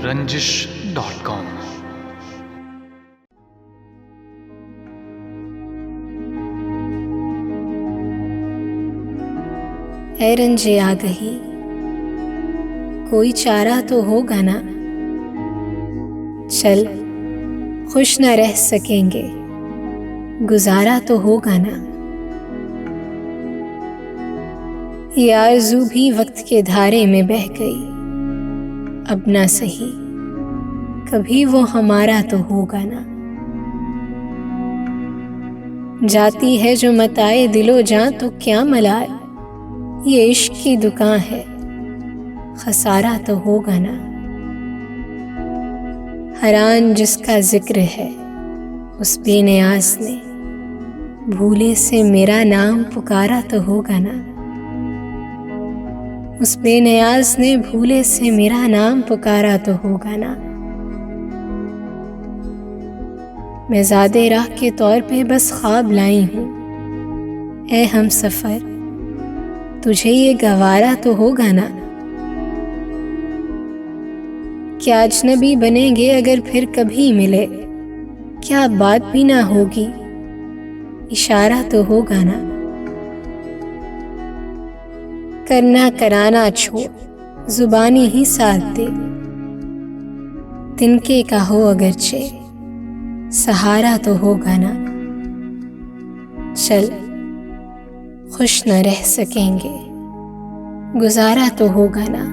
रंजिश.com। ऐ रंजे आ गही, कोई चारा तो होगा ना। चल, खुश न रह सकेंगे, गुजारा तो होगा ना। ये आरज़ू भी वक्त के धारे में बह गई, अब ना सही कभी वो हमारा तो होगा ना। जाती है जो मताए दिलो जां तो क्या मलाल, ये इश्क की दुकान है, खसारा तो होगा ना। हरान जिसका जिक्र है उस बेनियाज ने भूले से मेरा नाम पुकारा तो होगा ना। उस बेनियाज ने भूले से मेरा नाम पुकारा तो होगा ना। मैं ज़ादे राह के तौर पे बस ख्वाब लाई हूँ, ऐ हम सफ़र तुझे ये गवारा तो होगा ना। क्या अजनबी बनेंगे अगर फिर कभी मिले, क्या बात भी ना होगी, इशारा तो होगा ना। करना कराना छोड़, जुबानी ही साथ दे, तिनके का हो अगरचे, सहारा तो होगा ना। चल, खुश न रह सकेंगे, गुजारा तो होगा ना।